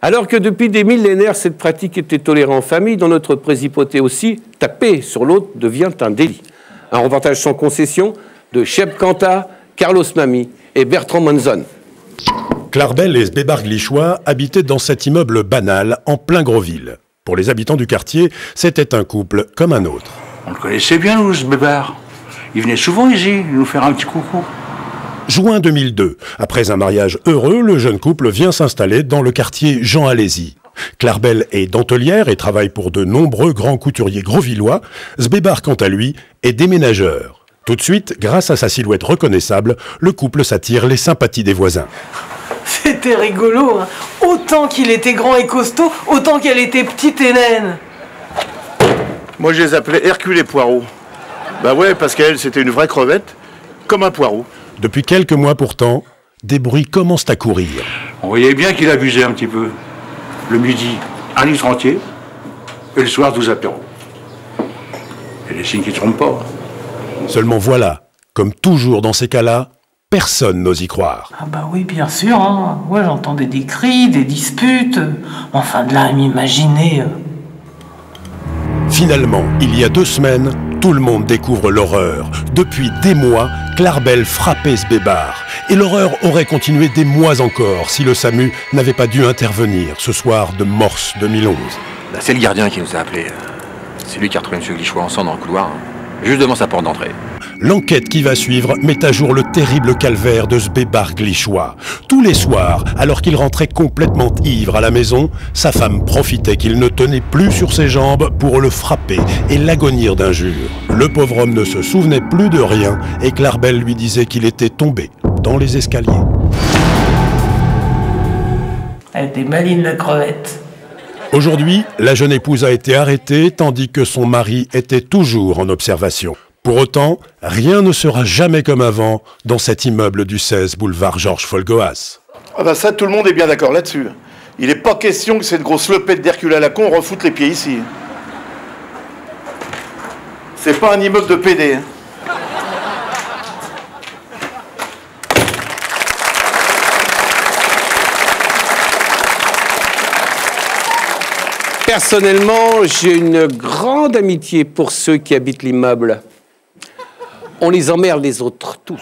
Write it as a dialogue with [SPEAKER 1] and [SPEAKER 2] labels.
[SPEAKER 1] Alors que depuis des millénaires, cette pratique était tolérée en famille, dans notre préshypothé aussi, taper sur l'autre devient un délit. Un reportage sans concession de Cheb Kanta, Carlos Mami et Bertrand Monzon.
[SPEAKER 2] Clarbel et Sbebar Glichois habitaient dans cet immeuble banal en plein Grosville. Pour les habitants du quartier, c'était un couple comme un autre.
[SPEAKER 3] On le connaissait bien, nous, Sbebar. Il venait souvent ici, nous faire un petit coucou.
[SPEAKER 2] Juin 2002, après un mariage heureux, le jeune couple vient s'installer dans le quartier Jean Alési. Clarbel est dentelière et travaille pour de nombreux grands couturiers grosvillois. Sbebar, quant à lui, est déménageur. Tout de suite, grâce à sa silhouette reconnaissable, le couple s'attire les sympathies des voisins.
[SPEAKER 4] C'était rigolo, hein. Autant qu'il était grand et costaud, autant qu'elle était petite et naine.
[SPEAKER 5] Moi, je les appelais Hercule et Poirot. Bah ouais, parce qu'elle, c'était une vraie crevette, comme un poireau.
[SPEAKER 2] Depuis quelques mois pourtant, des bruits commencent à courir.
[SPEAKER 3] On voyait bien qu'il abusait un petit peu. Le midi, un litre entier, et le soir, 12 apéros. Et les signes qui ne trompent pas.
[SPEAKER 2] Seulement voilà, comme toujours dans ces cas-là, personne n'ose y croire.
[SPEAKER 4] Ah bah oui, bien sûr, hein. Ouais, j'entendais des cris, des disputes. Enfin, de là à m'imaginer...
[SPEAKER 2] Finalement, il y a 2 semaines, tout le monde découvre l'horreur. Depuis des mois, Clarbel frappait Sbebar. Et l'horreur aurait continué des mois encore si le SAMU n'avait pas dû intervenir ce soir de mars 2011.
[SPEAKER 6] C'est le gardien qui nous a appelés. C'est lui qui a retrouvé M. Glichois en sang dans le couloir, juste devant sa porte d'entrée.
[SPEAKER 2] L'enquête qui va suivre met à jour le terrible calvaire de Sbebar Glichois. Tous les soirs, alors qu'il rentrait complètement ivre à la maison, sa femme profitait qu'il ne tenait plus sur ses jambes pour le frapper et l'agonir d'injures. Le pauvre homme ne se souvenait plus de rien et Clarbel lui disait qu'il était tombé dans les escaliers.
[SPEAKER 4] Elle était maline, la crevette.
[SPEAKER 2] Aujourd'hui, la jeune épouse a été arrêtée tandis que son mari était toujours en observation. Pour autant, rien ne sera jamais comme avant dans cet immeuble du 16 boulevard Georges Folgoas.
[SPEAKER 5] Ah bah ça, tout le monde est bien d'accord là-dessus. Il n'est pas question que cette grosse lopette d'Hercule à la con refoute les pieds ici. C'est pas un immeuble de PD. Hein.
[SPEAKER 1] Personnellement, j'ai une grande amitié pour ceux qui habitent l'immeuble. On les emmerde les autres, tous.